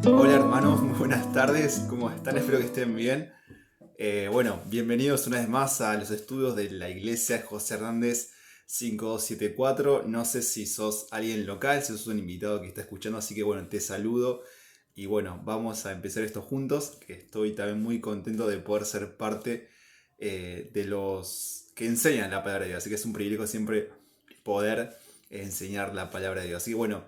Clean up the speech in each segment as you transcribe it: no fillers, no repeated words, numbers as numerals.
Hola hermanos, muy buenas tardes, ¿cómo están? Espero que estén bien. Bueno, bienvenidos una vez más a los estudios de la iglesia José Hernández 5274. No sé si sos alguien local, si sos un invitado que está escuchando, así que bueno, te saludo. Y bueno, vamos a empezar esto juntos, que estoy también muy contento de poder ser parte de los que enseñan la palabra de Dios. Así que es un privilegio siempre poder enseñar la palabra de Dios. Así que bueno,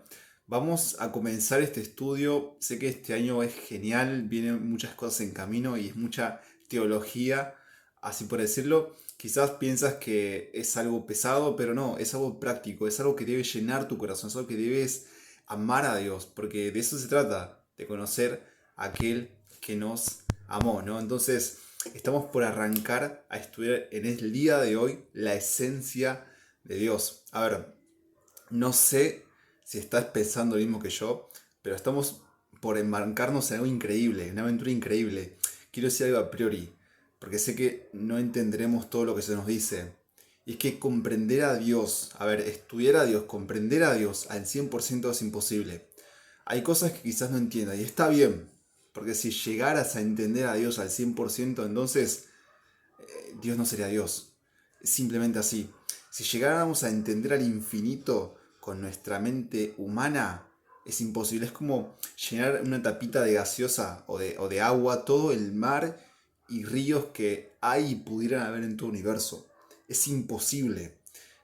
vamos a comenzar este estudio. Sé que este año es genial, vienen muchas cosas en camino y es mucha teología, así por decirlo. Quizás piensas que es algo pesado, pero no, es algo práctico, es algo que debe llenar tu corazón, es algo que debes amar a Dios, porque de eso se trata, de conocer a aquel que nos amó, ¿no? Entonces, estamos por arrancar a estudiar en el día de hoy la esencia de Dios. A ver, no sé si estás pensando lo mismo que yo, pero estamos por embarcarnos en algo increíble, una aventura increíble. Quiero decir algo a priori, porque sé que no entenderemos todo lo que se nos dice. Y es que comprender a Dios, a ver, estudiar a Dios, comprender a Dios al 100% es imposible. Hay cosas que quizás no entiendas y está bien, porque si llegaras a entender a Dios al 100%, entonces Dios no sería Dios. Es simplemente así. Si llegáramos a entender al infinito con nuestra mente humana, es imposible. Es como llenar una tapita de gaseosa o de agua, todo el mar y ríos que hay y pudieran haber en todo el universo. Es imposible.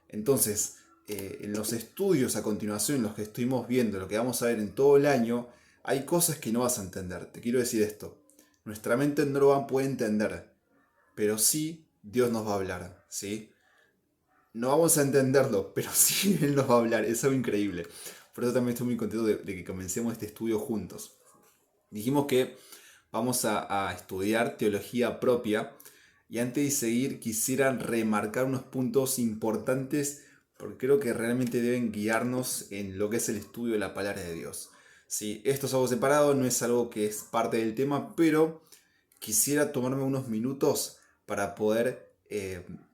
Entonces, en los estudios a continuación, los que estuvimos viendo, lo que vamos a ver en todo el año, hay cosas que no vas a entender. Te quiero decir esto. Nuestra mente no lo va a poder entender, pero sí Dios nos va a hablar, ¿sí? No vamos a entenderlo, pero sí Él nos va a hablar, es algo increíble. Por eso también estoy muy contento de que comencemos este estudio juntos. Dijimos que vamos a estudiar teología propia y antes de seguir quisiera remarcar unos puntos importantes porque creo que realmente deben guiarnos en lo que es el estudio de la palabra de Dios. Sí, esto es algo separado, no es algo que es parte del tema, pero quisiera tomarme unos minutos para poder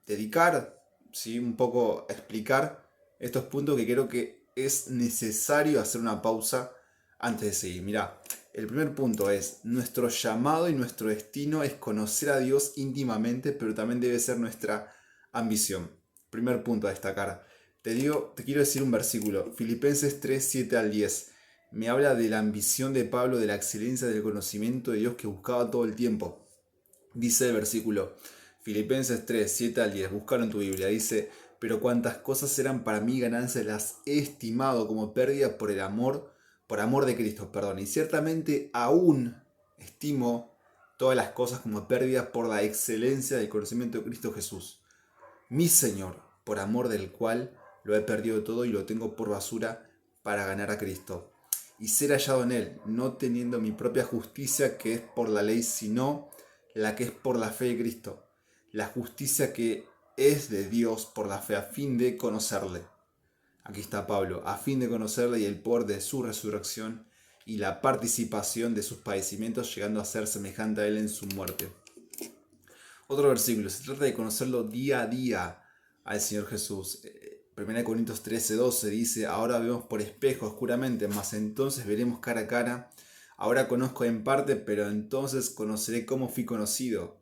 dedicar, ¿sí? Un poco a explicar estos puntos que creo que es necesario hacer una pausa antes de seguir. Mirá, el primer punto es, nuestro llamado y nuestro destino es conocer a Dios íntimamente, pero también debe ser nuestra ambición. Primer punto a destacar. Te quiero decir un versículo, Filipenses 3, 7 al 10. Me habla de la ambición de Pablo, de la excelencia del conocimiento de Dios que buscaba todo el tiempo. Dice el versículo, Filipenses 3, 7 al 10, buscaron en tu Biblia, dice, pero cuantas cosas eran para mí ganancias las he estimado como pérdida por amor de Cristo, perdón, y ciertamente aún estimo todas las cosas como pérdida por la excelencia del conocimiento de Cristo Jesús, mi Señor, por amor del cual lo he perdido todo y lo tengo por basura para ganar a Cristo y ser hallado en Él, no teniendo mi propia justicia que es por la ley, sino la que es por la fe de Cristo, la justicia que es de Dios por la fe a fin de conocerle Aquí está Pablo, a fin de conocerle y el poder de su resurrección y la participación de sus padecimientos, llegando a ser semejante a él en su muerte. Otro versículo, se trata de conocerlo día a día al Señor Jesús. 1 Corintios 13:12 dice, ahora vemos por espejo oscuramente, mas entonces veremos cara a cara. Ahora conozco en parte, pero entonces conoceré cómo fui conocido.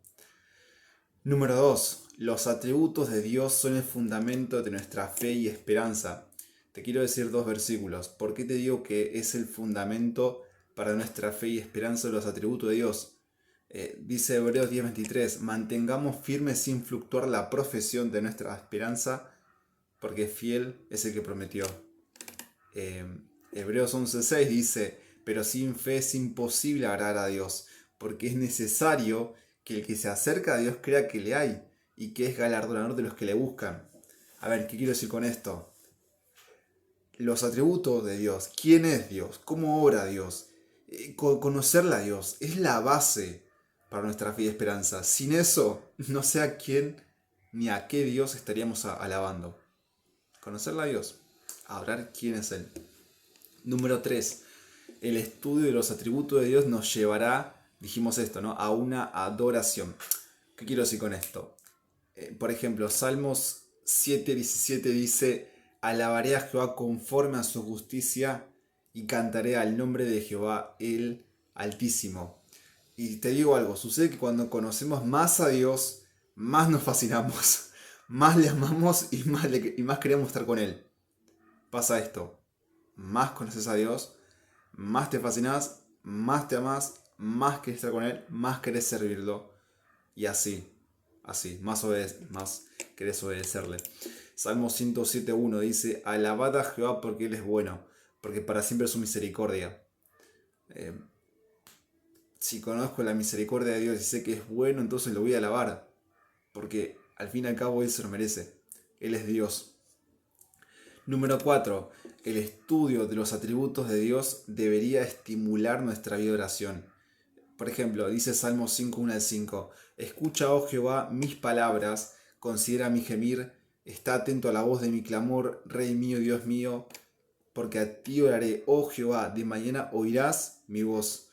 Número 2. Los atributos de Dios son el fundamento de nuestra fe y esperanza. Te quiero decir dos versículos. ¿Por qué te digo que es el fundamento para nuestra fe y esperanza de los atributos de Dios? Dice Hebreos 10:23, mantengamos firme sin fluctuar la profesión de nuestra esperanza, porque fiel es el que prometió. Hebreos 11:6 dice, pero sin fe es imposible agradar a Dios, porque es necesario que el que se acerca a Dios crea que le hay y que es galardonador de los que le buscan. A ver, ¿qué quiero decir con esto? Los atributos de Dios, quién es Dios, cómo obra Dios, conocerla a Dios, es la base para nuestra fe y esperanza. Sin eso, no sé a quién ni a qué Dios estaríamos alabando. Conocerla a Dios, adorar quién es Él. Número 3. El estudio de los atributos de Dios nos llevará, dijimos esto, ¿no?, a una adoración. ¿Qué quiero decir con esto? Por ejemplo, Salmos 7:17 dice, alabaré a Jehová conforme a su justicia y cantaré al nombre de Jehová el Altísimo. Y te digo algo, sucede que cuando conocemos más a Dios, más nos fascinamos, más le amamos y más queremos estar con Él. Pasa esto, más conoces a Dios, más te fascinas, más te amas, más querés estar con Él, más querés servirlo. Y así, más querés obedecerle. Salmo 107:1 dice, alabad a Jehová porque Él es bueno, porque para siempre es su misericordia. Si conozco la misericordia de Dios y sé que es bueno, entonces lo voy a alabar, porque al fin y al cabo Él se lo merece. Él es Dios. Número 4. El estudio de los atributos de Dios debería estimular nuestra vida de oración. Por ejemplo, dice Salmo 5:1-5, escucha, oh Jehová, mis palabras, considera mi gemir, está atento a la voz de mi clamor, Rey mío, Dios mío, porque a ti oraré, oh Jehová, de mañana oirás mi voz.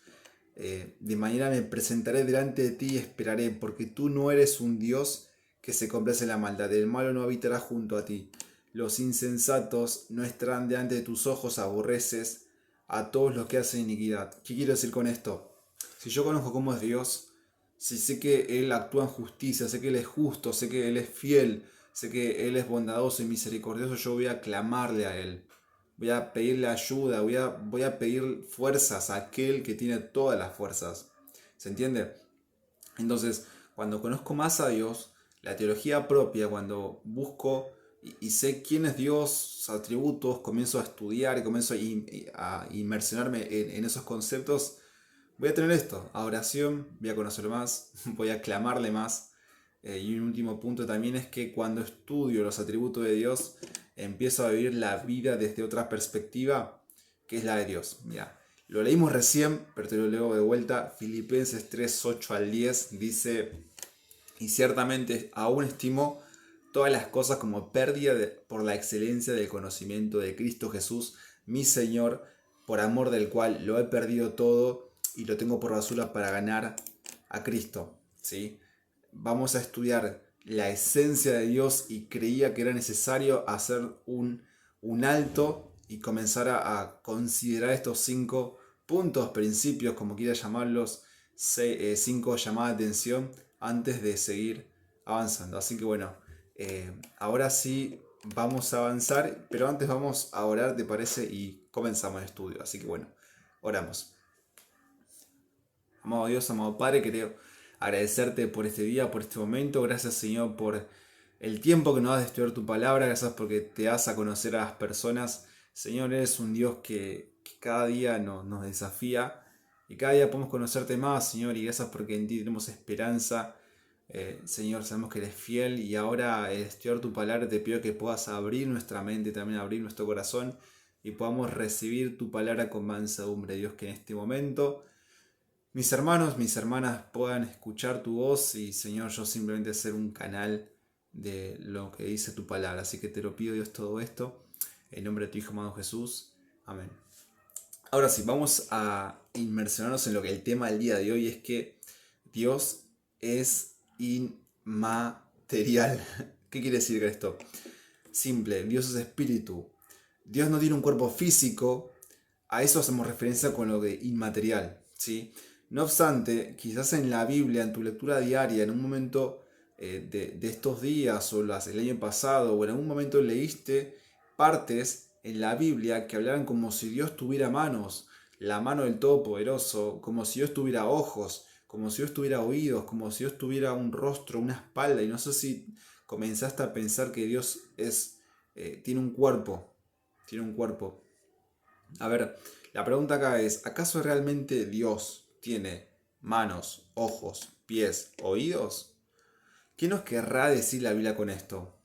De mañana me presentaré delante de ti y esperaré, porque tú no eres un Dios que se complace en la maldad, el malo no habitará junto a ti. Los insensatos no estarán delante de tus ojos, aborreces a todos los que hacen iniquidad. ¿Qué quiero decir con esto? Si yo conozco cómo es Dios, si sé que Él actúa en justicia, sé que Él es justo, sé que Él es fiel, sé que Él es bondadoso y misericordioso, yo voy a clamarle a Él. Voy a pedirle ayuda, voy a pedir fuerzas a aquel que tiene todas las fuerzas. ¿Se entiende? Entonces, cuando conozco más a Dios, la teología propia, cuando busco y sé quién es Dios, sus atributos, comienzo a estudiar y comienzo a inmersionarme en esos conceptos, voy a tener esto, adoración, voy a conocerlo más, voy a clamarle más. Y un último punto también es que cuando estudio los atributos de Dios, empiezo a vivir la vida desde otra perspectiva, que es la de Dios. Mira, lo leímos recién, pero te lo leo de vuelta. Filipenses 3:8-10 dice, y ciertamente aún estimo todas las cosas como pérdida por la excelencia del conocimiento de Cristo Jesús, mi Señor, por amor del cual lo he perdido todo y lo tengo por basura para ganar a Cristo. ¿Sí? Vamos a estudiar la esencia de Dios y creía que era necesario hacer un alto y comenzar a considerar estos 5 puntos, principios, como quiera llamarlos, 5 llamadas de atención antes de seguir avanzando. Así que bueno, ahora sí vamos a avanzar, pero antes vamos a orar, ¿te parece? Y comenzamos el estudio. Así que bueno, oramos. Amado Dios, amado Padre, querido, agradecerte por este día, por este momento. Gracias, Señor, por el tiempo que nos das de estudiar tu palabra. Gracias porque te das a conocer a las personas. Señor, eres un Dios que cada día nos desafía y cada día podemos conocerte más, Señor. Y gracias porque en ti tenemos esperanza. Señor, sabemos que eres fiel y ahora al estudiar tu palabra te pido que puedas abrir nuestra mente, también abrir nuestro corazón y podamos recibir tu palabra con mansedumbre, Dios, que en este momento mis hermanos, mis hermanas puedan escuchar tu voz y, Señor, yo simplemente ser un canal de lo que dice tu palabra. Así que te lo pido, Dios, todo esto. En nombre de tu Hijo amado Jesús. Amén. Ahora sí, vamos a inmersionarnos en lo que el tema del día de hoy es que Dios es inmaterial. ¿Qué quiere decir esto? Simple, Dios es espíritu. Dios no tiene un cuerpo físico. A eso hacemos referencia con lo de inmaterial, ¿sí? No obstante, quizás en la Biblia, en tu lectura diaria, en un momento de estos días o el año pasado, o en algún momento leíste partes en la Biblia que hablaban como si Dios tuviera manos, la mano del Todopoderoso, como si Dios tuviera ojos, como si Dios tuviera oídos, como si Dios tuviera un rostro, una espalda, y no sé si comenzaste a pensar que Dios tiene un cuerpo, tiene un cuerpo. A ver, la pregunta acá es, ¿acaso realmente Dios tiene manos, ojos, pies, oídos? ¿Qué nos querrá decir la Biblia con esto?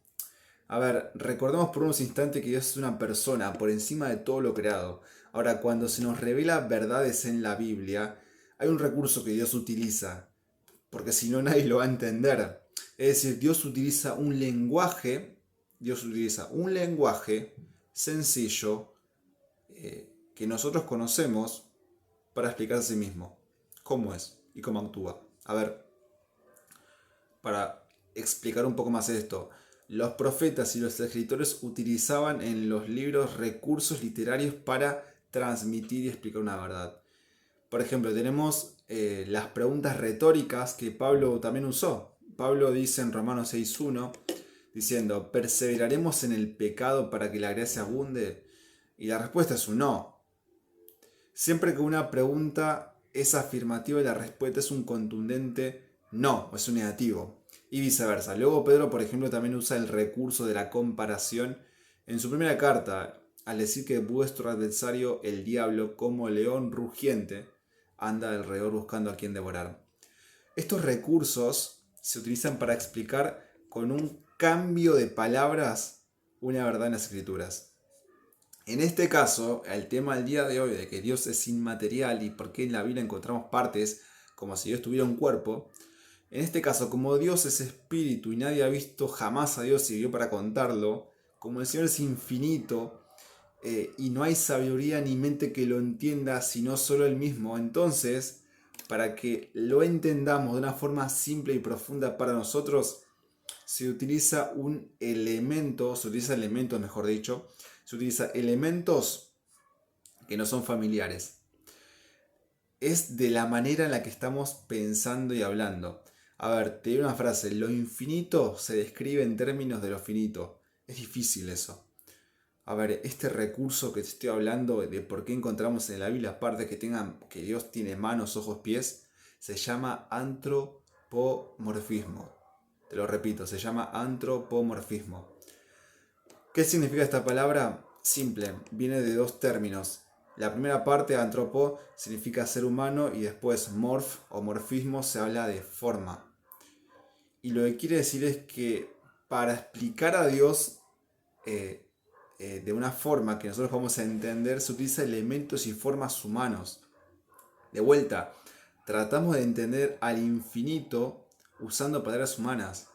A ver, recordemos por unos instantes que Dios es una persona por encima de todo lo creado. Ahora, cuando se nos revela verdades en la Biblia, hay un recurso que Dios utiliza, porque si no nadie lo va a entender. Es decir, Dios utiliza un lenguaje sencillo, que nosotros conocemos para explicar a sí mismo cómo es y cómo actúa. A ver, para explicar un poco más esto, los profetas y los escritores utilizaban en los libros recursos literarios para transmitir y explicar una verdad. Por ejemplo, tenemos las preguntas retóricas que Pablo también usó. Pablo dice en Romanos 6.1, diciendo, ¿perseveraremos en el pecado para que la gracia abunde? Y la respuesta es un no. Siempre que una pregunta es afirmativa y la respuesta es un contundente no, es un negativo. Y viceversa. Luego Pedro, por ejemplo, también usa el recurso de la comparación en su primera carta, al decir que vuestro adversario, el diablo, como león rugiente, anda alrededor buscando a quien devorar. Estos recursos se utilizan para explicar con un cambio de palabras una verdad en las escrituras. En este caso, el tema del día de hoy de que Dios es inmaterial y por qué en la Biblia encontramos partes como si Dios tuviera un cuerpo, en este caso, como Dios es espíritu y nadie ha visto jamás a Dios y vivió para contarlo, como el Señor es infinito y no hay sabiduría ni mente que lo entienda sino solo Él mismo, entonces, para que lo entendamos de una forma simple y profunda para nosotros, se utiliza elementos, mejor dicho, se utiliza elementos que no son familiares. Es de la manera en la que estamos pensando y hablando. A ver, te digo una frase, lo infinito se describe en términos de lo finito. Es difícil eso. A ver, este recurso que te estoy hablando de por qué encontramos en la Biblia partes que Dios tiene manos, ojos, pies, se llama antropomorfismo. Te lo repito, se llama antropomorfismo. ¿Qué significa esta palabra? Simple, viene de dos términos. La primera parte, antropo, significa ser humano y después morf o morfismo se habla de forma. Y lo que quiere decir es que para explicar a Dios de una forma que nosotros vamos a entender, se utiliza elementos y formas humanos. De vuelta, tratamos de entender al infinito usando palabras humanas.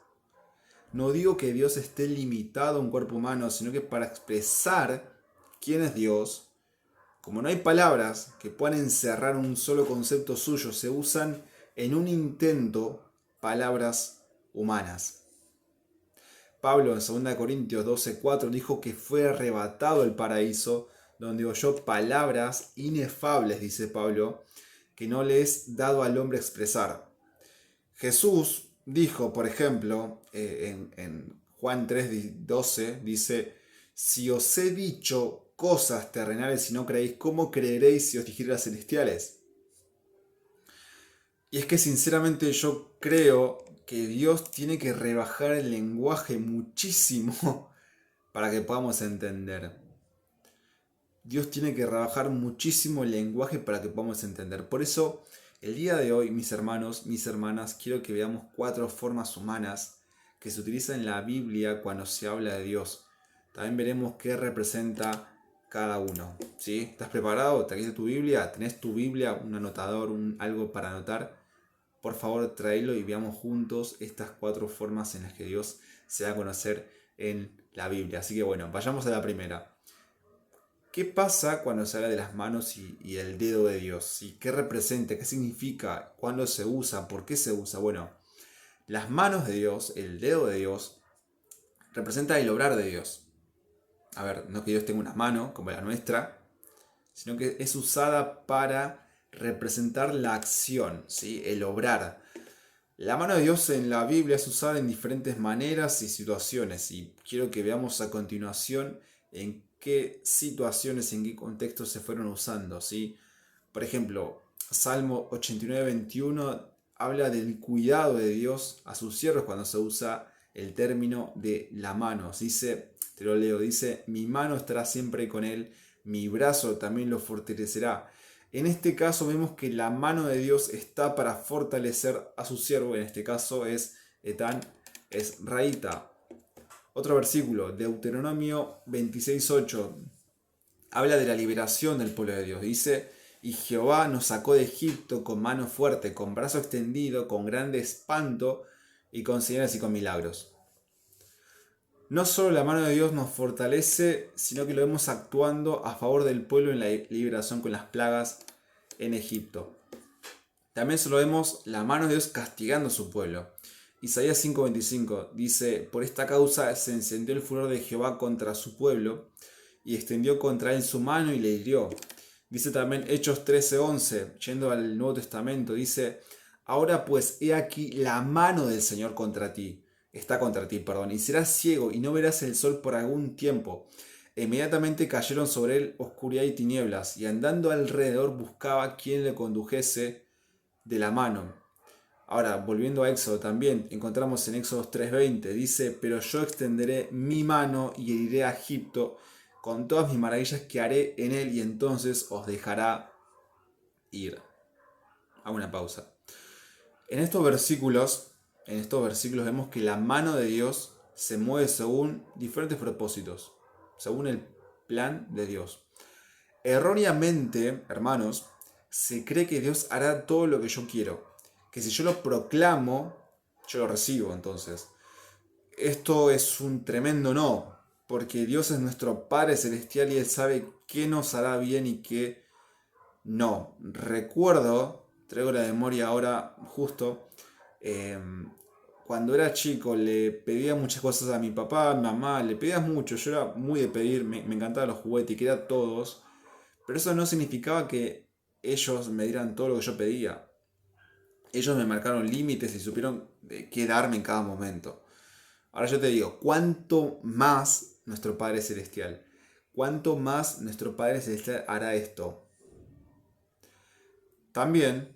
No digo que Dios esté limitado a un cuerpo humano, sino que para expresar quién es Dios, como no hay palabras que puedan encerrar un solo concepto suyo, se usan en un intento palabras humanas. Pablo en 2 Corintios 12:4 dijo que fue arrebatado el paraíso, donde oyó palabras inefables, dice Pablo, que no le es dado al hombre expresar. Jesús dijo, por ejemplo, en Juan 3:12, dice, si os he dicho cosas terrenales y no creéis, ¿cómo creeréis si os dijera las celestiales? Y es que sinceramente yo creo que Dios tiene que rebajar el lenguaje muchísimo para que podamos entender. Dios tiene que rebajar muchísimo el lenguaje para que podamos entender. Por eso, el día de hoy, mis hermanos, mis hermanas, quiero que veamos 4 formas humanas que se utilizan en la Biblia cuando se habla de Dios. También veremos qué representa cada uno. ¿Sí? ¿Estás preparado? ¿Trajiste tu Biblia? ¿Tenés tu Biblia? ¿Un anotador? ¿Algo para anotar? Por favor, tráelo y veamos juntos estas 4 formas en las que Dios se da a conocer en la Biblia. Así que bueno, vayamos a la primera. ¿Qué pasa cuando se habla de las manos y el dedo de Dios? ¿Sí? ¿Qué representa? ¿Qué significa? ¿Cuándo se usa? ¿Por qué se usa? Bueno, las manos de Dios, el dedo de Dios, representa el obrar de Dios. A ver, no que Dios tenga una mano como la nuestra, sino que es usada para representar la acción, ¿sí? El obrar. La mano de Dios en la Biblia es usada en diferentes maneras y situaciones, y quiero que veamos a continuación en qué situaciones, en qué contextos se fueron usando, ¿sí? Por ejemplo, Salmo 89:21 habla del cuidado de Dios a sus siervos cuando se usa el término de la mano. Dice, te lo leo, dice, mi mano estará siempre con él, mi brazo también lo fortalecerá. En este caso vemos que la mano de Dios está para fortalecer a su siervo, en este caso es Etán, es Raíta. Otro versículo, Deuteronomio 26:8, habla de la liberación del pueblo de Dios. Dice, y Jehová nos sacó de Egipto con mano fuerte, con brazo extendido, con grande espanto y con señales y con milagros. No solo la mano de Dios nos fortalece, sino que lo vemos actuando a favor del pueblo en la liberación con las plagas en Egipto. También solo vemos la mano de Dios castigando a su pueblo. Isaías 5:25 dice, por esta causa se encendió el furor de Jehová contra su pueblo y extendió contra él su mano y le hirió. Dice también Hechos 13:11, yendo al Nuevo Testamento, dice, ahora pues he aquí la mano del Señor contra ti, está contra ti, perdón, y serás ciego y no verás el sol por algún tiempo. E inmediatamente cayeron sobre él oscuridad y tinieblas, y andando alrededor buscaba quien le condujese de la mano. Ahora, volviendo a Éxodo también, encontramos en Éxodo 3:20, dice, pero yo extenderé mi mano y heriré a Egipto con todas mis maravillas que haré en él y entonces os dejará ir. Hago una pausa. En estos versículos vemos que la mano de Dios se mueve según diferentes propósitos, según el plan de Dios. Erróneamente, hermanos, se cree que Dios hará todo lo que yo quiero, que si yo lo proclamo, yo lo recibo entonces. Esto es un tremendo no, porque Dios es nuestro Padre Celestial y Él sabe qué nos hará bien y qué no. Recuerdo, traigo la memoria ahora justo, eh, cuando era chico le pedía muchas cosas a mi papá, a mi mamá, le pedía mucho, yo era muy de pedir, me encantaban los juguetes y quería todos, pero eso no significaba que ellos me dieran todo lo que yo pedía. Ellos me marcaron límites y supieron qué darme en cada momento. Ahora yo te digo, ¿cuánto más nuestro Padre Celestial? ¿Cuánto más nuestro Padre Celestial hará esto? También,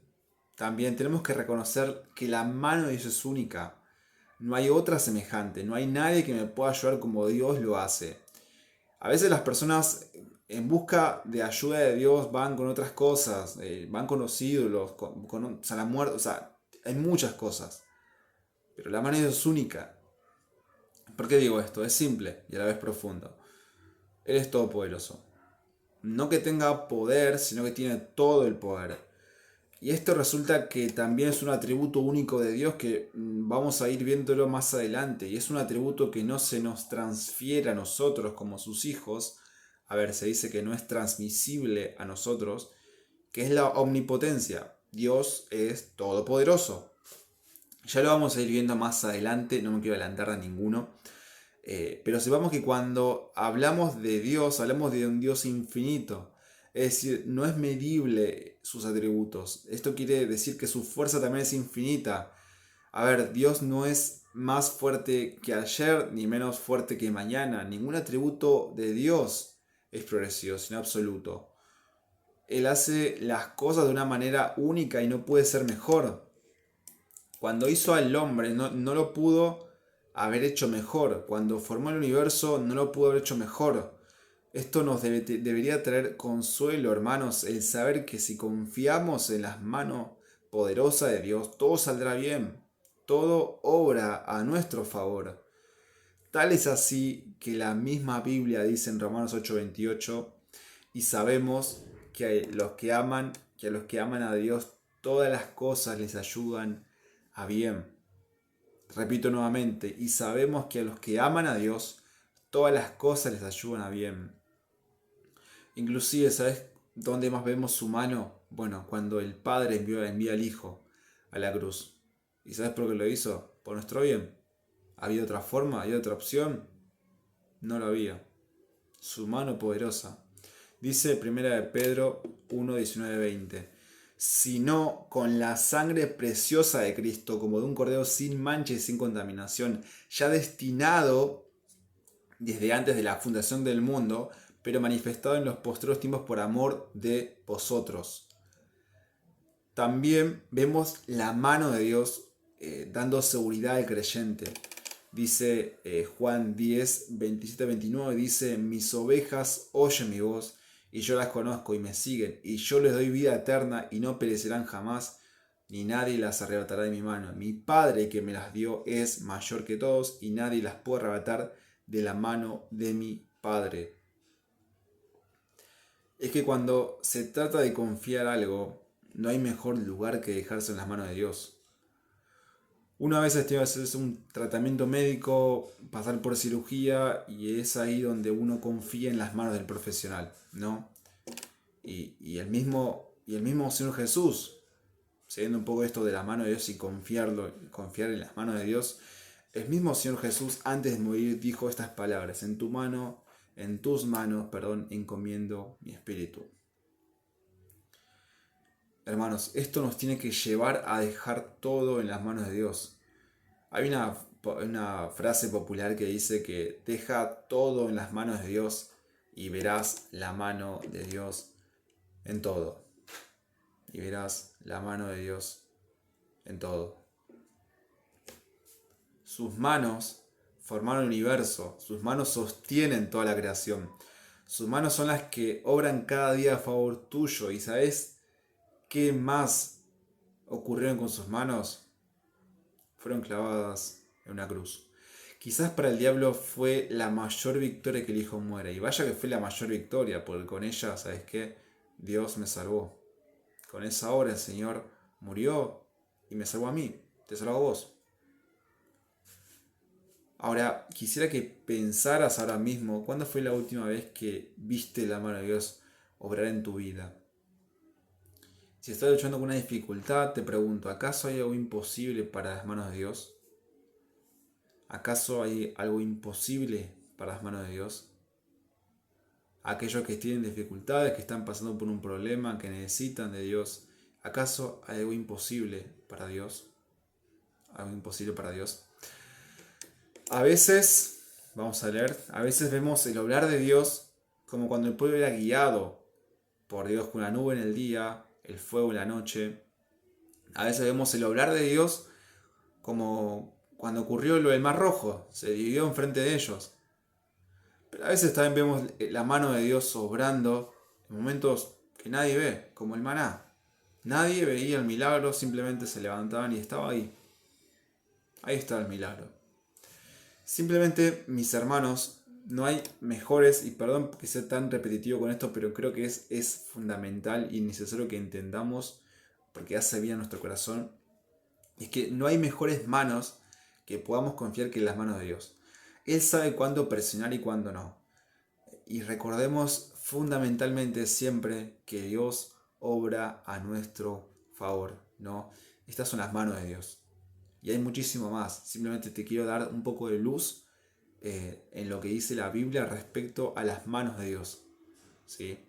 también tenemos que reconocer que la mano de Dios es única. No hay otra semejante, no hay nadie que me pueda ayudar como Dios lo hace. A veces las personas en busca de ayuda de Dios van con otras cosas, van con los ídolos, o sea, la muerte, o sea, hay muchas cosas. Pero la mano de Dios es única. ¿Por qué digo esto? Es simple y a la vez profundo. Él es todopoderoso. No que tenga poder, sino que tiene todo el poder. Y esto resulta que también es un atributo único de Dios que vamos a ir viéndolo más adelante. Y es un atributo que no se nos transfiere a nosotros como sus hijos. A ver, se dice que no es transmisible a nosotros, que es la omnipotencia. Dios es todopoderoso. Ya lo vamos a ir viendo más adelante, no me quiero adelantar a ninguno. Pero sepamos que cuando hablamos de Dios, hablamos de un Dios infinito. Es decir, no es medible sus atributos. Esto quiere decir que su fuerza también es infinita. A ver, Dios no es más fuerte que ayer ni menos fuerte que mañana. Ningún atributo de Dios es progresivo, sino absoluto. Él hace las cosas de una manera única y no puede ser mejor. Cuando hizo al hombre no lo pudo haber hecho mejor. Cuando formó el universo no lo pudo haber hecho mejor. Esto nos debería traer consuelo, hermanos, el saber que si confiamos en las manos poderosas de Dios, todo saldrá bien. Todo obra a nuestro favor. Tal es así que la misma Biblia dice en Romanos 8:28, y sabemos que a los que aman a Dios, todas las cosas les ayudan a bien. Repito nuevamente, y sabemos que a los que aman a Dios, todas las cosas les ayudan a bien. Inclusive, ¿sabes dónde más vemos su mano? Bueno, cuando el Padre envía al Hijo a la cruz. ¿Y sabes por qué lo hizo? Por nuestro bien. ¿Había otra forma? ¿Había otra opción? No lo había. Su mano poderosa. Dice 1 de Pedro 1, 19, 20. Sino con la sangre preciosa de Cristo, como de un cordero sin mancha y sin contaminación, ya destinado desde antes de la fundación del mundo, pero manifestado en los postreros tiempos por amor de vosotros. También vemos la mano de Dios dando seguridad al creyente. Dice Juan 10, 27, 29, dice, mis ovejas oyen mi voz y yo las conozco y me siguen y yo les doy vida eterna y no perecerán jamás, ni nadie las arrebatará de mi mano. Mi Padre que me las dio es mayor que todos y nadie las puede arrebatar de la mano de mi Padre. Es que cuando se trata de confiar algo, no hay mejor lugar que dejarse en las manos de Dios. Una vez tiene que hacerse un tratamiento médico, pasar por cirugía y es ahí donde uno confía en las manos del profesional, ¿no? Y el mismo Señor Jesús, siguiendo un poco esto de la mano de Dios y confiar en las manos de Dios, el mismo Señor Jesús antes de morir dijo estas palabras, en tus manos, encomiendo mi espíritu. Hermanos, esto nos tiene que llevar a dejar todo en las manos de Dios. Hay una frase popular que dice que deja todo en las manos de Dios y verás la mano de Dios en todo. Y verás la mano de Dios en todo. Sus manos formaron el universo, sus manos sostienen toda la creación. Sus manos son las que obran cada día a favor tuyo. ¿Y sabes qué más ocurrieron con sus manos? Fueron clavadas en una cruz. Quizás para el diablo fue la mayor victoria que el hijo muera. Y vaya que fue la mayor victoria, porque con ella, ¿sabes qué? Dios me salvó. Con esa obra el Señor murió y me salvó a mí. Te salvó a vos. Ahora, quisiera que pensaras ahora mismo, ¿cuándo fue la última vez que viste la mano de Dios obrar en tu vida? Si estás luchando con una dificultad, te pregunto, ¿acaso hay algo imposible para las manos de Dios? ¿Acaso hay algo imposible para las manos de Dios? Aquellos que tienen dificultades, que están pasando por un problema, que necesitan de Dios, ¿acaso hay algo imposible para Dios? ¿Algo imposible para Dios? A veces, vamos a leer, a veces vemos el obrar de Dios como cuando el pueblo era guiado por Dios con la nube en el día, el fuego en la noche. A veces vemos el obrar de Dios como cuando ocurrió lo del Mar Rojo, se dividió enfrente de ellos. Pero a veces también vemos la mano de Dios obrando en momentos que nadie ve, como el maná. Nadie veía el milagro, simplemente se levantaban y estaba ahí. Ahí está el milagro. Simplemente, mis hermanos, no hay mejores, y perdón que sea tan repetitivo con esto, pero creo que es fundamental y necesario que entendamos, porque hace bien a nuestro corazón, es que no hay mejores manos que podamos confiar que en las manos de Dios. Él sabe cuándo presionar y cuándo no. Y recordemos fundamentalmente siempre que Dios obra a nuestro favor, ¿no? Estas son las manos de Dios. Y hay muchísimo más. Simplemente te quiero dar un poco de luz en lo que dice la Biblia respecto a las manos de Dios, ¿sí?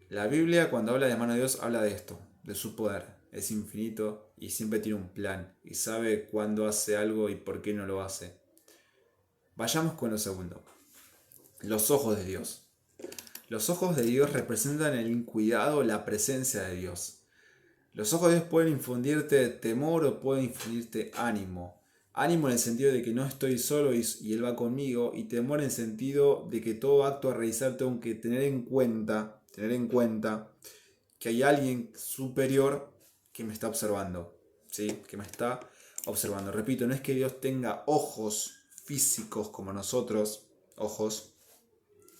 La Biblia, cuando habla de manos de Dios, habla de esto, de su poder. Es infinito y siempre tiene un plan y sabe cuándo hace algo y por qué no lo hace. Vayamos con lo segundo. Los ojos de Dios. Los ojos de Dios representan el cuidado, la presencia de Dios. Los ojos de Dios pueden infundirte temor o pueden infundirte ánimo. Ánimo en el sentido de que no estoy solo y Él va conmigo. Y temor en el sentido de que todo acto a realizar tengo que tener en cuenta que hay alguien superior que me está observando. ¿Sí? Que me está observando. Repito, no es que Dios tenga ojos físicos como nosotros, ojos,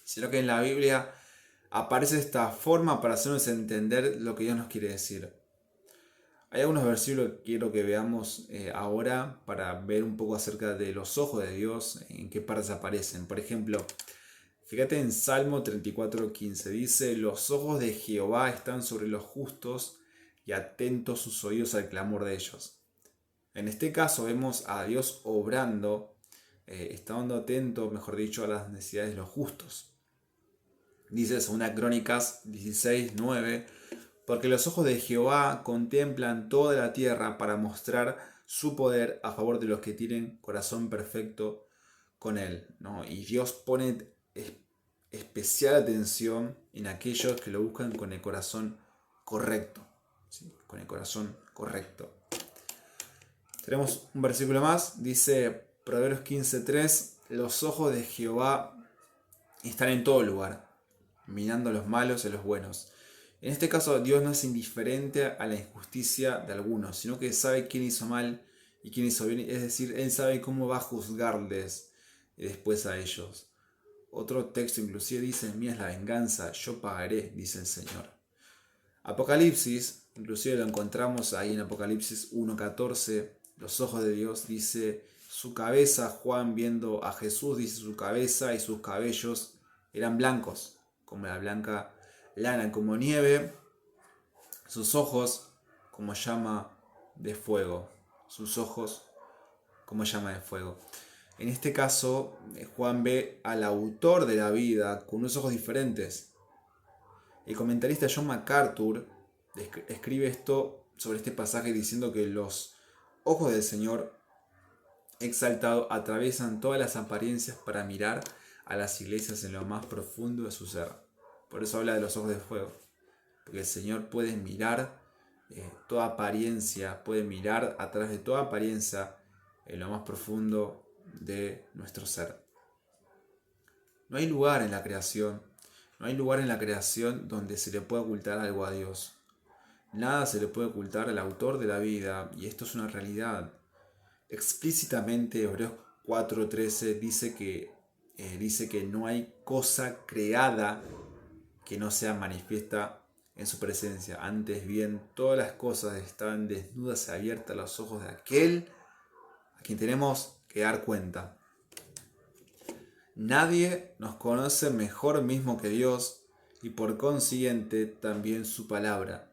sino que en la Biblia aparece esta forma para hacernos entender lo que Dios nos quiere decir. Hay algunos versículos que quiero que veamos ahora para ver un poco acerca de los ojos de Dios, en qué partes aparecen. Por ejemplo, Fíjate en Salmo 34:15, dice, los ojos de Jehová están sobre los justos y atentos sus oídos al clamor de ellos. En este caso vemos a Dios obrando, estando atento, mejor dicho, a las necesidades de los justos. Dice 2 Crónicas 16:9, porque los ojos de Jehová contemplan toda la tierra para mostrar su poder a favor de los que tienen corazón perfecto con él, ¿no? Y Dios pone especial atención en aquellos que lo buscan con el corazón correcto, ¿sí? Con el corazón correcto. Tenemos un versículo más, dice Proverbios 15:3, los ojos de Jehová están en todo lugar, mirando a los malos y a los buenos. En este caso, Dios no es indiferente a la injusticia de algunos, sino que sabe quién hizo mal y quién hizo bien. Es decir, Él sabe cómo va a juzgarles después a ellos. Otro texto inclusive dice, mía es la venganza, yo pagaré, dice el Señor. Apocalipsis, inclusive lo encontramos ahí en Apocalipsis 1:14, los ojos de Dios, dice, su cabeza, Juan viendo a Jesús, dice su cabeza y sus cabellos eran blancos, como la blanca lana, como nieve, sus ojos como llama de fuego, sus ojos como llama de fuego. En este caso, Juan ve al autor de la vida con unos ojos diferentes. El comentarista John MacArthur escribe esto sobre este pasaje diciendo que los ojos del Señor exaltado atraviesan todas las apariencias para mirar a las iglesias en lo más profundo de su ser. Por eso habla de los ojos de fuego. Porque el Señor puede mirar toda apariencia, puede mirar a través de toda apariencia en lo más profundo de nuestro ser. No hay lugar en la creación, no hay lugar en la creación donde se le pueda ocultar algo a Dios. Nada se le puede ocultar al autor de la vida, y esto es una realidad. Explícitamente Hebreos 4:13 dice que no hay cosa creada que no sea manifiesta en su presencia. Antes bien, todas las cosas están desnudas y abiertas a los ojos de aquel a quien tenemos que dar cuenta. Nadie nos conoce mejor mismo que Dios y por consiguiente también su palabra.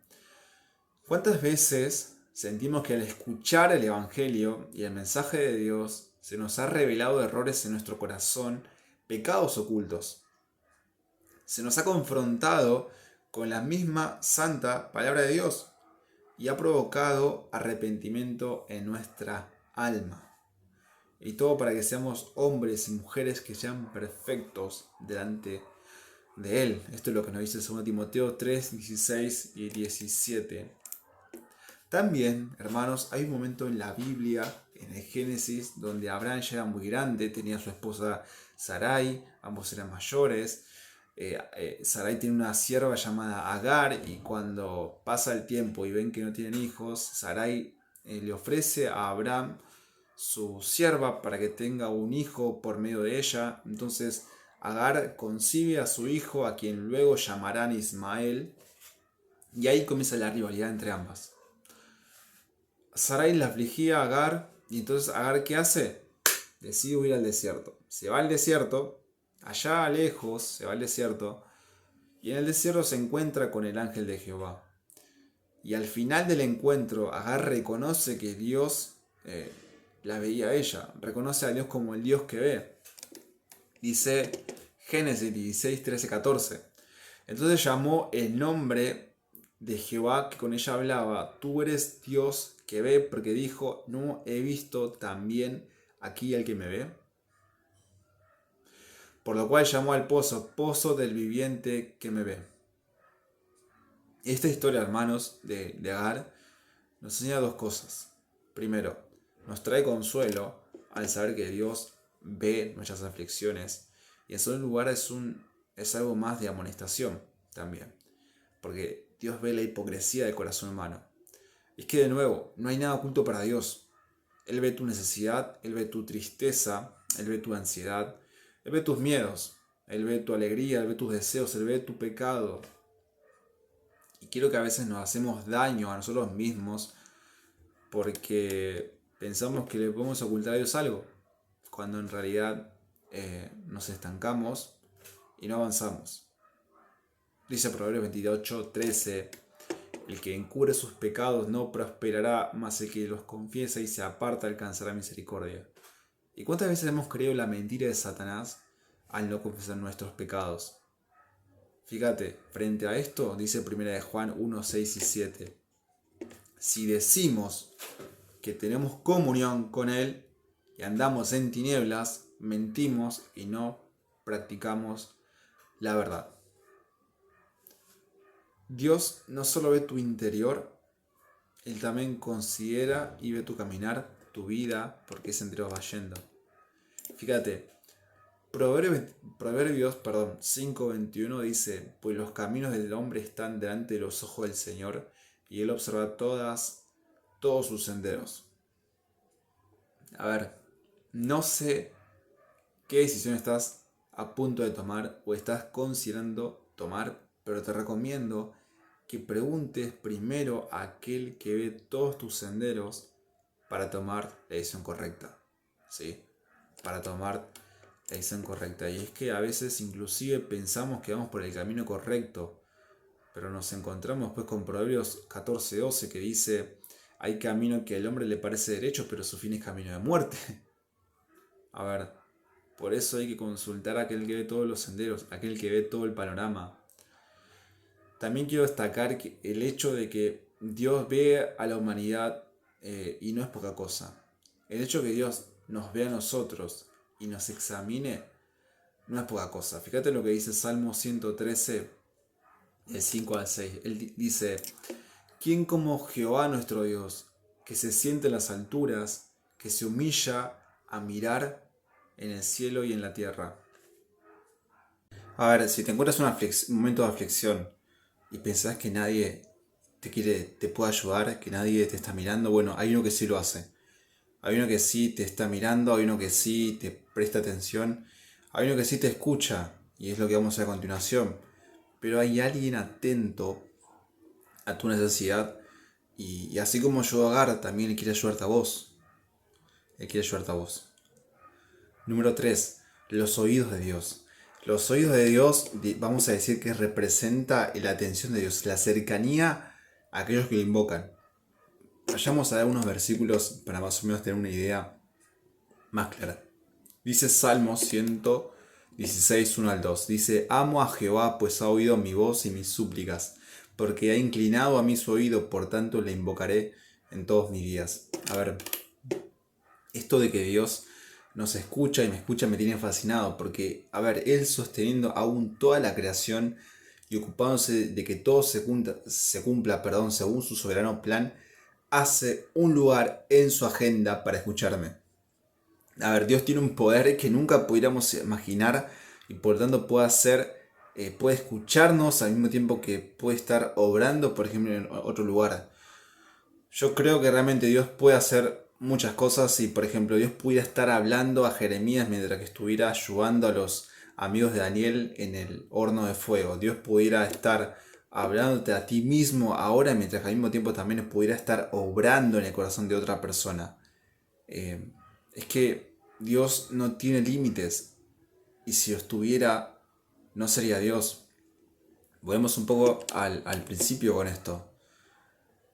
¿Cuántas veces sentimos que al escuchar el Evangelio y el mensaje de Dios se nos ha revelado errores en nuestro corazón, pecados ocultos? Se nos ha confrontado con la misma santa palabra de Dios y ha provocado arrepentimiento en nuestra alma. Y todo para que seamos hombres y mujeres que sean perfectos delante de Él. Esto es lo que nos dice 2 Timoteo 3, 16 y 17. También, hermanos, hay un momento en la Biblia, en el Génesis, donde Abraham ya era muy grande, tenía a su esposa Sarai, ambos eran mayores. Sarai tiene una sierva llamada Agar, y cuando pasa el tiempo y ven que no tienen hijos, Sarai le ofrece a Abraham su sierva para que tenga un hijo por medio de ella. Entonces Agar concibe a su hijo, a quien luego llamarán Ismael, y ahí comienza la rivalidad entre ambas. Sarai la afligía a Agar, y entonces Agar, ¿qué hace? Decide huir al desierto. Se va al desierto, allá lejos se va al desierto, y en el desierto se encuentra con el ángel de Jehová. Y al final del encuentro, Agar reconoce que Dios la veía a ella, reconoce a Dios como el Dios que ve. Dice Génesis 16, 13, 14. Entonces llamó el nombre de Jehová que con ella hablaba, tú eres Dios que ve, porque dijo, ¿no he visto también aquí al que me ve? Por lo cual llamó al pozo, pozo del viviente que me ve. Esta historia, hermanos, de Agar nos enseña dos cosas. Primero, nos trae consuelo al saber que Dios ve nuestras aflicciones. Y en segundo lugar es algo más de amonestación también. Porque Dios ve la hipocresía del corazón humano. Es que de nuevo, no hay nada oculto para Dios. Él ve tu necesidad, Él ve tu tristeza, Él ve tu ansiedad, Él ve tus miedos, Él ve tu alegría, Él ve tus deseos, Él ve tu pecado. Y quiero que a veces nos hacemos daño a nosotros mismos porque pensamos que le podemos ocultar a Dios algo, cuando en realidad nos estancamos y no avanzamos. Dice Proverbios 28:13, el que encubre sus pecados no prosperará, mas el que los confiesa y se aparta alcanzará misericordia. ¿Y cuántas veces hemos creído la mentira de Satanás al no confesar nuestros pecados? Fíjate, frente a esto dice 1 de Juan 1, 6 y 7. Si decimos que tenemos comunión con Él y andamos en tinieblas, mentimos y no practicamos la verdad. Dios no solo ve tu interior, Él también considera y ve tu caminar, tu vida, porque ese interior va yendo. Fíjate, Proverbios 5:21 dice, pues los caminos del hombre están delante de los ojos del Señor, y Él observa todos sus senderos. A ver, no sé qué decisión estás a punto de tomar o estás considerando tomar, pero te recomiendo que preguntes primero a aquel que ve todos tus senderos para tomar la decisión correcta. ¿Sí? Para tomar la decisión correcta. Y es que a veces inclusive pensamos que vamos por el camino correcto, pero nos encontramos pues con Proverbios 14:12 que dice, hay camino que al hombre le parece derecho, pero su fin es camino de muerte. A ver, por eso hay que consultar a aquel que ve todos los senderos, aquel que ve todo el panorama. También quiero destacar el hecho de que Dios ve a la humanidad y no es poca cosa. El hecho de que Dios nos vea a nosotros y nos examine no es poca cosa. Fíjate lo que dice Salmo 113, del 5 al 6. Él dice, ¿quién como Jehová nuestro Dios, que se siente en las alturas, que se humilla a mirar en el cielo y en la tierra? A ver, si te encuentras un momento de aflicción y pensás que nadie te puede ayudar, que nadie te está mirando, bueno, hay uno que sí lo hace. Hay uno que sí te está mirando, hay uno que sí te presta atención, hay uno que sí te escucha, y es lo que vamos a ver a continuación. Pero hay alguien atento a tu necesidad, y así como ayudó a Agar, también quiere ayudarte a vos. Él quiere ayudarte a vos. Número 3. Los oídos de Dios. Los oídos de Dios, vamos a decir que representa la atención de Dios, la cercanía a aquellos que le invocan. Vayamos a ver unos versículos para más o menos tener una idea más clara. Dice Salmo 116, 1 al 2. Dice, amo a Jehová, pues ha oído mi voz y mis súplicas, porque ha inclinado a mí su oído, por tanto le invocaré en todos mis días. A ver, esto de que Dios nos escucha y me escucha me tiene fascinado, porque, a ver, Él sosteniendo aún toda la creación y ocupándose de que todo se cumpla, según su soberano plan, hace un lugar en su agenda para escucharme. A ver, Dios tiene un poder que nunca pudiéramos imaginar y por lo tanto puede escucharnos al mismo tiempo que puede estar obrando, por ejemplo, en otro lugar. Yo creo que realmente Dios puede hacer muchas cosas y, por ejemplo, Dios pudiera estar hablando a Jeremías mientras que estuviera ayudando a los amigos de Daniel en el horno de fuego. Dios pudiera estar hablándote a ti mismo ahora mientras que al mismo tiempo también pudiera estar obrando en el corazón de otra persona. Es que Dios no tiene límites y si los tuviera no sería Dios. Volvemos un poco al principio con esto.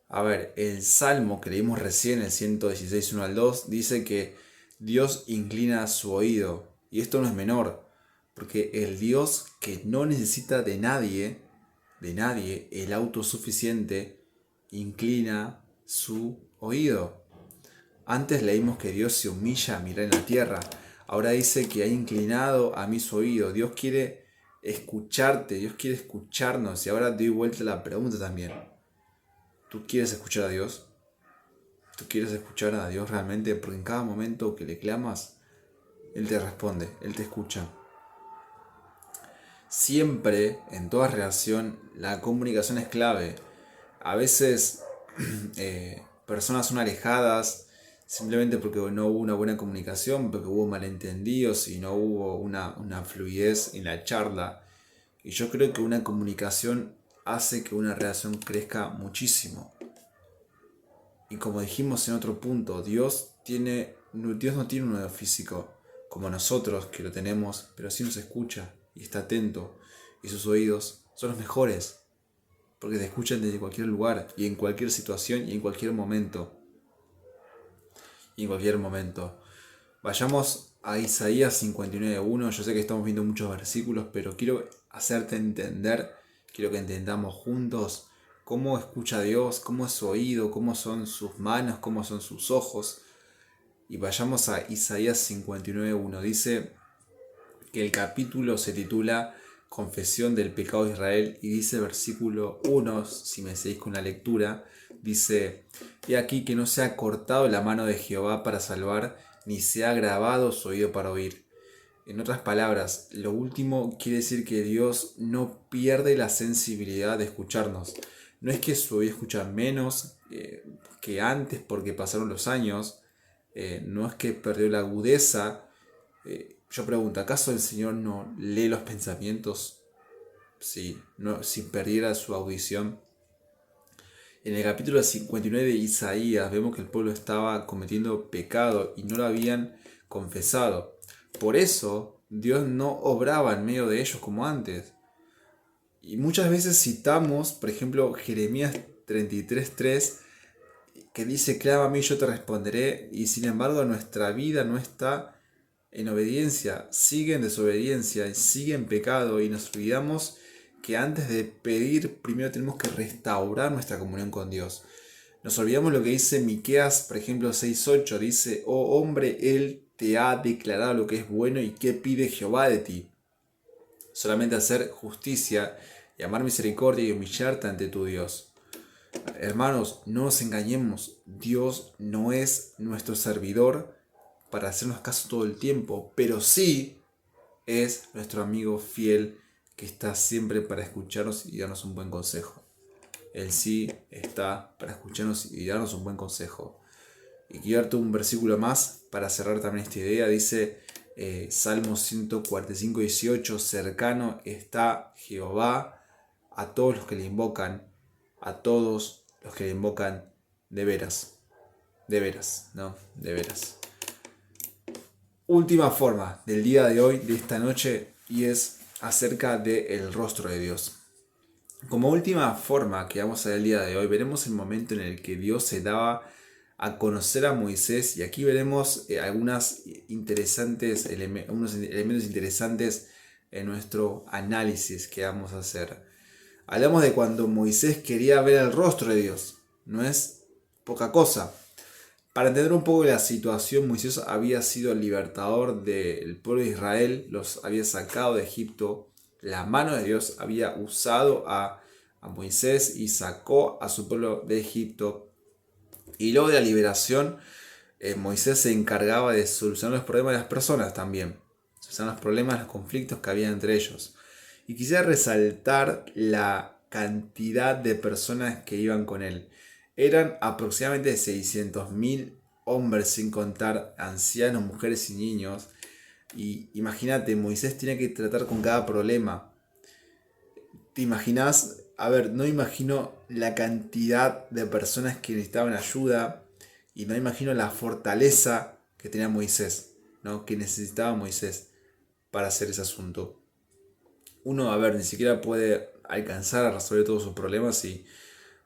A ver, el Salmo que leímos recién, el 116, 1 al 2, dice que Dios inclina su oído. Y esto no es menor, porque el Dios que no necesita de nadie, el autosuficiente, inclina su oído. Antes leímos que Dios se humilla a mirar en la tierra. Ahora dice que ha inclinado a mí su oído. Dios quiere escucharte, Dios quiere escucharnos. Y ahora doy vuelta a la pregunta también. ¿Tú quieres escuchar a Dios? ¿Tú quieres escuchar a Dios realmente? Porque en cada momento que le clamas, Él te responde, Él te escucha. Siempre, en toda relación, la comunicación es clave. A veces personas son alejadas simplemente porque no hubo una buena comunicación, porque hubo malentendidos y no hubo una fluidez en la charla. Y yo creo que una comunicación hace que una relación crezca muchísimo. Y como dijimos en otro punto, Dios no tiene un oído físico como nosotros que lo tenemos, pero sí nos escucha. y está atento. Y sus oídos son los mejores, porque te escuchan desde cualquier lugar y en cualquier situación y en cualquier momento. Y en cualquier momento. Vayamos a Isaías 59:1. Yo sé que estamos viendo muchos versículos, pero quiero hacerte entender, quiero que entendamos juntos cómo escucha Dios, cómo es su oído, cómo son sus manos, cómo son sus ojos. Y vayamos a Isaías 59:1. Dice que el capítulo se titula Confesión del pecado de Israel y dice versículo 1, si me seguís con la lectura, dice: He aquí que no se ha cortado la mano de Jehová para salvar, ni se ha agravado su oído para oír. En otras palabras, lo último quiere decir que Dios no pierde la sensibilidad de escucharnos. No es que su oído escucha menos que antes porque pasaron los años, no es que perdió la agudeza. Yo pregunto, ¿acaso el Señor no lee los pensamientos si perdiera su audición? En el capítulo 59 de Isaías vemos que el pueblo estaba cometiendo pecado y no lo habían confesado. Por eso Dios no obraba en medio de ellos como antes. Y muchas veces citamos, por ejemplo, Jeremías 33:3, que dice: clama a mí y yo te responderé. Y sin embargo nuestra vida no está en obediencia, sigue en desobediencia y sigue en pecado, y nos olvidamos que antes de pedir primero tenemos que restaurar nuestra comunión con Dios. Nos olvidamos lo que dice Miqueas, por ejemplo 6:8, dice: oh hombre, Él te ha declarado lo que es bueno, y qué pide Jehová de ti. Solamente hacer justicia y amar misericordia y humillarte ante tu Dios. Hermanos, no nos engañemos, Dios no es nuestro servidor para hacernos caso todo el tiempo, pero sí es nuestro amigo fiel que está siempre para escucharnos y darnos un buen consejo. Él sí está para escucharnos y darnos un buen consejo. Y quiero darte un versículo más para cerrar también esta idea. Dice Salmo 145:18: cercano está Jehová a todos los que le invocan, a todos los que le invocan de veras. De veras, ¿no? De veras. Última forma del día de hoy, de esta noche, y es acerca del rostro de Dios. Como última forma que vamos a ver el día de hoy, veremos el momento en el que Dios se daba a conocer a Moisés, y aquí veremos unos elementos interesantes en nuestro análisis que vamos a hacer. Hablamos de cuando Moisés quería ver el rostro de Dios, no es poca cosa. Para entender un poco la situación, Moisés había sido el libertador del pueblo de Israel, los había sacado de Egipto. La mano de Dios había usado a Moisés y sacó a su pueblo de Egipto. Y luego de la liberación, Moisés se encargaba de solucionar los problemas de las personas también. Solucionar los problemas, los conflictos que había entre ellos. Y quisiera resaltar la cantidad de personas que iban con él. Eran aproximadamente 600.000 hombres, sin contar ancianos, mujeres y niños. Y imagínate, Moisés tenía que tratar con cada problema. ¿Te imaginas? A ver, no imagino la cantidad de personas que necesitaban ayuda, y no imagino la fortaleza que tenía Moisés, ¿no? Que necesitaba Moisés para hacer ese asunto. Uno, a ver, ni siquiera puede alcanzar a resolver todos sus problemas, y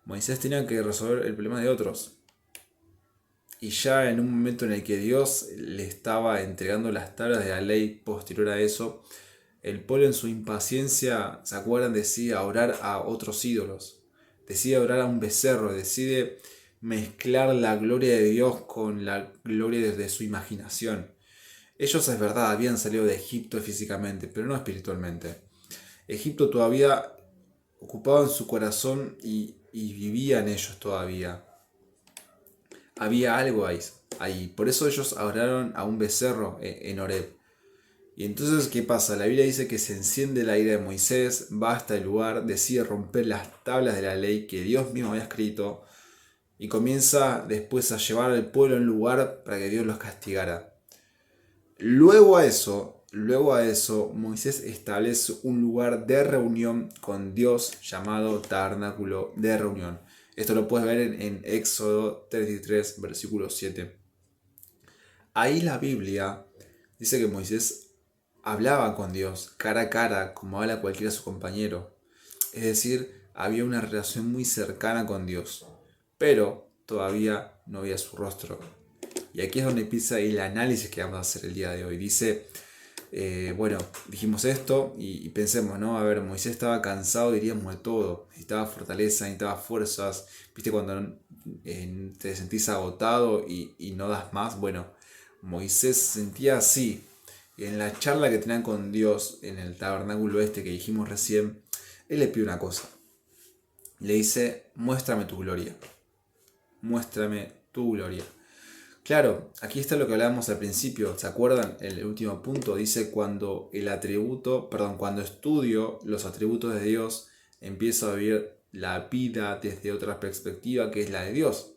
Moisés tenía que resolver el problema de otros. Y ya en un momento en el que Dios le estaba entregando las tablas de la ley posterior a eso, el pueblo en su impaciencia, ¿se acuerdan? Decide orar a otros ídolos. Decide orar a un becerro. Decide mezclar la gloria de Dios con la gloria de su imaginación. Ellos, es verdad, habían salido de Egipto físicamente, pero no espiritualmente. Egipto todavía ocupaba en su corazón y vivían ellos todavía. Había algo ahí. Por eso ellos oraron a un becerro en Horeb. Y entonces, ¿qué pasa? La Biblia dice que se enciende la ira de Moisés, va hasta el lugar, decide romper las tablas de la ley que Dios mismo había escrito, y comienza después a llevar al pueblo a un lugar para que Dios los castigara. Luego a eso, Moisés establece un lugar de reunión con Dios llamado tabernáculo de reunión. Esto lo puedes ver en Éxodo 33, versículo 7. Ahí la Biblia dice que Moisés hablaba con Dios cara a cara como habla cualquiera de su compañero. Es decir, había una relación muy cercana con Dios, pero todavía no veía su rostro. Y aquí es donde empieza el análisis que vamos a hacer el día de hoy. Dice, bueno, dijimos esto y pensemos, ¿no? A ver, Moisés estaba cansado, diríamos, de todo. Necesitaba fortaleza, necesitaba fuerzas. ¿Viste cuando te sentís agotado y no das más? Bueno, Moisés se sentía así. Y en la charla que tenían con Dios en el tabernáculo este que dijimos recién, él le pide una cosa. Le dice, muéstrame tu gloria. Muéstrame tu gloria. Claro, aquí está lo que hablábamos al principio, ¿se acuerdan? El último punto dice cuando cuando estudio los atributos de Dios, empiezo a ver la vida desde otra perspectiva que es la de Dios.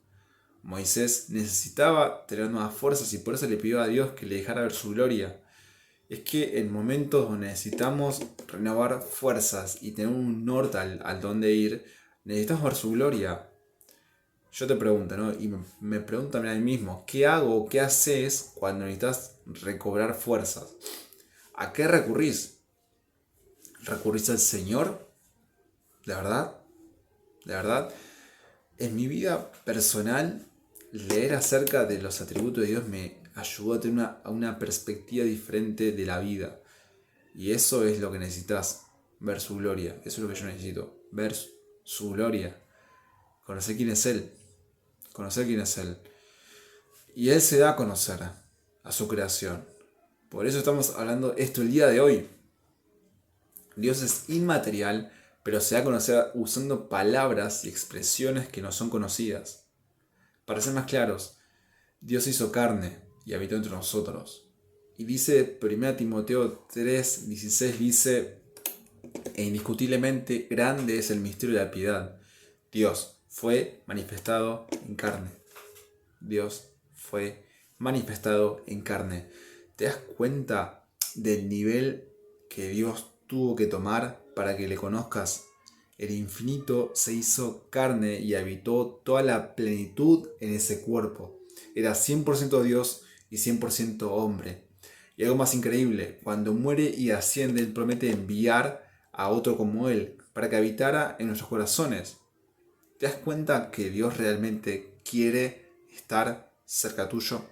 Moisés necesitaba tener nuevas fuerzas y por eso le pidió a Dios que le dejara ver su gloria. Es que en momentos donde necesitamos renovar fuerzas y tener un norte al donde ir, necesitamos ver su gloria. Yo te pregunto, ¿no? Y me pregunto a mí mismo, ¿qué hago, qué haces cuando necesitas recobrar fuerzas? ¿A qué recurrís? ¿Recurrís al Señor? ¿De verdad? ¿De verdad? En mi vida personal, leer acerca de los atributos de Dios me ayudó a tener una perspectiva diferente de la vida. Y eso es lo que necesitas, ver su gloria. Eso es lo que yo necesito, ver su gloria. Conocer quién es Él. Conocer quién es Él. Y Él se da a conocer a su creación. Por eso estamos hablando esto el día de hoy. Dios es inmaterial, pero se da a conocer usando palabras y expresiones que no son conocidas. Para ser más claros, Dios hizo carne y habitó entre nosotros. Y dice 1 Timoteo 3:16, dice, e indiscutiblemente grande es el misterio de la piedad. Dios fue manifestado en carne. Dios fue manifestado en carne. ¿Te das cuenta del nivel que Dios tuvo que tomar para que le conozcas? El infinito se hizo carne y habitó toda la plenitud en ese cuerpo. Era 100% Dios y 100% hombre. Y algo más increíble, cuando muere y asciende, Él promete enviar a otro como Él para que habitara en nuestros corazones. ¿Te das cuenta que Dios realmente quiere estar cerca tuyo?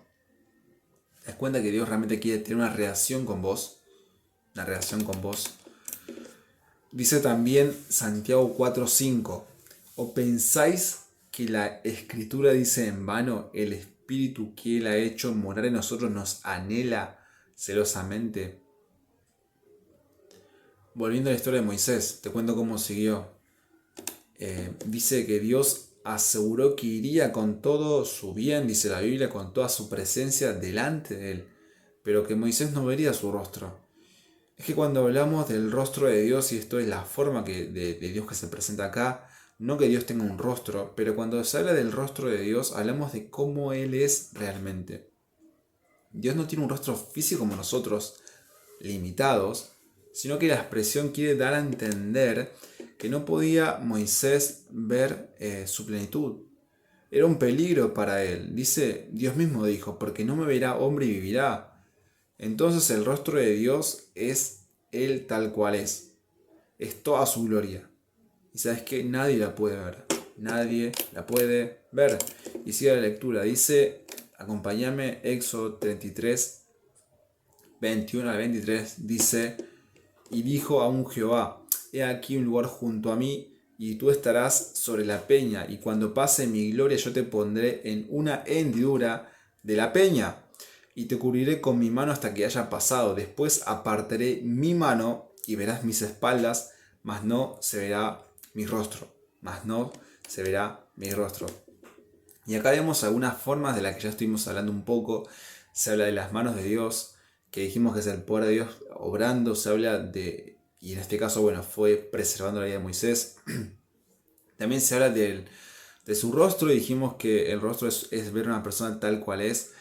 ¿Te das cuenta que Dios realmente quiere tener una relación con vos? Una relación con vos. Dice también Santiago 4:5, ¿o pensáis que la Escritura dice en vano, el Espíritu que Él ha hecho morar en nosotros nos anhela celosamente? Volviendo a la historia de Moisés, te cuento cómo siguió. Dice que Dios aseguró que iría con todo su bien, dice la Biblia, con toda su presencia delante de Él, pero que Moisés no vería su rostro. Es que cuando hablamos del rostro de Dios, y esto es la forma de Dios que se presenta acá, no que Dios tenga un rostro, pero cuando se habla del rostro de Dios, hablamos de cómo Él es realmente. Dios no tiene un rostro físico como nosotros, limitados, sino que la expresión quiere dar a entender que no podía Moisés ver su plenitud. Era un peligro para él. Dios mismo dijo, porque no me verá hombre y vivirá. Entonces el rostro de Dios es Él tal cual es. Es toda su gloria. Y sabes que nadie la puede ver. Nadie la puede ver. Y sigue la lectura. Dice, acompáñame, Éxodo 33, 21 al 23. Dice, y dijo aún Jehová, he aquí un lugar junto a mí, y tú estarás sobre la peña, y cuando pase mi gloria yo te pondré en una hendidura de la peña, y te cubriré con mi mano hasta que haya pasado. Después apartaré mi mano, y verás mis espaldas, mas no se verá mi rostro. Mas no se verá mi rostro. Y acá vemos algunas formas de las que ya estuvimos hablando un poco. Se habla de las manos de Dios, que dijimos que es el poder de Dios obrando. Se habla de, y en este caso, bueno, fue preservando la vida de Moisés. También se habla de su rostro, y dijimos que el rostro es ver a una persona tal cual es.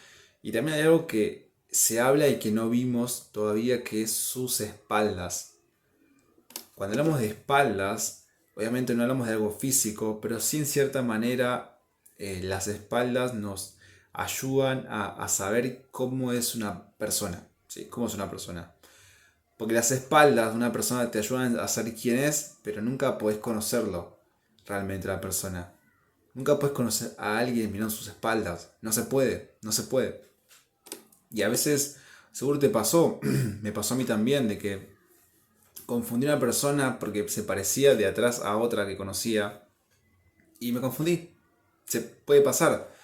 Y también hay algo que se habla y que no vimos todavía, que es sus espaldas. Cuando hablamos de espaldas, obviamente no hablamos de algo físico, pero sí en cierta manera las espaldas nos ayudan a saber cómo es una persona. ¿Sí? ¿Cómo es una persona? Porque las espaldas de una persona te ayudan a saber quién es, pero nunca podés conocerlo realmente a la persona. Nunca podés conocer a alguien mirando sus espaldas. No se puede, no se puede. Y a veces, seguro te pasó, me pasó a mí también, de que confundí a una persona porque se parecía de atrás a otra que conocía. Y me confundí. Se puede pasar.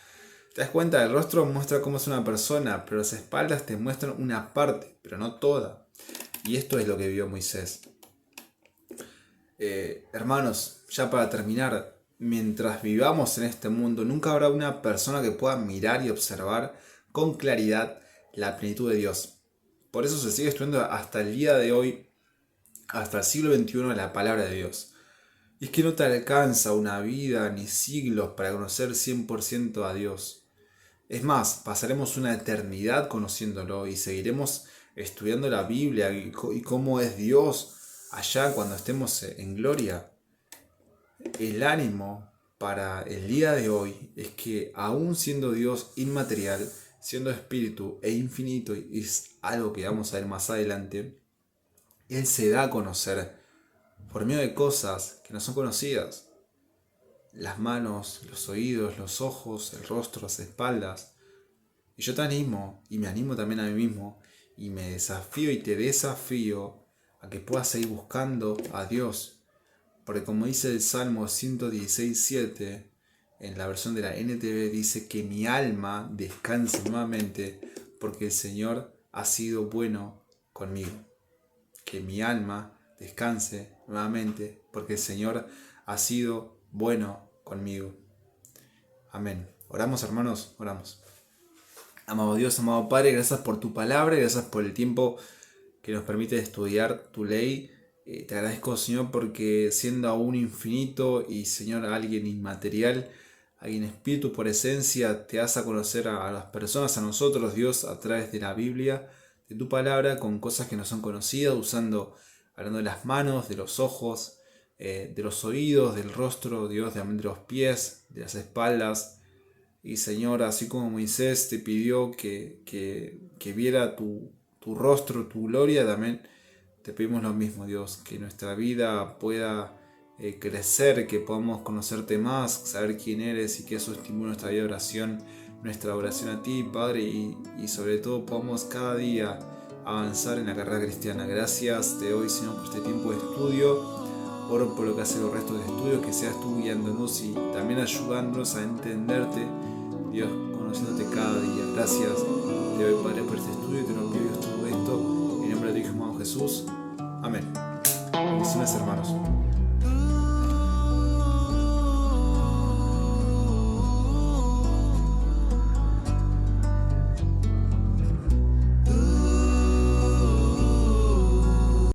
Te das cuenta, el rostro muestra cómo es una persona, pero las espaldas te muestran una parte, pero no toda. Y esto es lo que vio Moisés. Hermanos, ya para terminar, mientras vivamos en este mundo, nunca habrá una persona que pueda mirar y observar con claridad la plenitud de Dios. Por eso se sigue estudiando hasta el día de hoy, hasta el siglo XXI, la palabra de Dios. Y es que no te alcanza una vida ni siglos para conocer 100% a Dios. Es más, pasaremos una eternidad conociéndolo y seguiremos estudiando la Biblia y cómo es Dios allá cuando estemos en gloria. El ánimo para el día de hoy es que aún siendo Dios inmaterial, siendo espíritu e infinito, y es algo que vamos a ver más adelante, Él se da a conocer por medio de cosas que no son conocidas. Las manos, los oídos, los ojos, el rostro, las espaldas. Y yo te animo, y me animo también a mí mismo, y me desafío y te desafío a que puedas seguir buscando a Dios. Porque como dice el Salmo 116:7, en la versión de la NTV dice que mi alma descanse nuevamente porque el Señor ha sido bueno conmigo. Que mi alma descanse nuevamente porque el Señor ha sido bueno conmigo. Amén. Oramos, hermanos, oramos. Amado Dios, amado Padre, gracias por tu palabra, gracias por el tiempo que nos permite estudiar tu ley. Te agradezco, Señor, porque siendo aún infinito y, Señor, alguien inmaterial, alguien espíritu por esencia, te das a conocer a las personas, a nosotros, Dios, a través de la Biblia, de tu palabra, con cosas que no son conocidas, hablando de las manos, de los ojos, de los oídos, del rostro, Dios, de los pies, de las espaldas. Y, Señor, así como Moisés te pidió que viera tu rostro, tu gloria, también te pedimos lo mismo, Dios, que nuestra vida pueda crecer, que podamos conocerte más, saber quién eres y que eso estimule nuestra vida de oración, nuestra oración a ti, Padre, y sobre todo podamos cada día avanzar en la carrera cristiana. Gracias te doy, Señor, por este tiempo de estudio. Oro por lo que hace los restos de estudio, que seas tú guiándonos y también ayudándonos a entenderte, Dios, conociéndote cada día. Gracias te doy, Padre, por este estudio y te lo pido, Dios, todo esto en nombre de tu Hijo amado Jesús. Amén. Bendiciones, hermanos.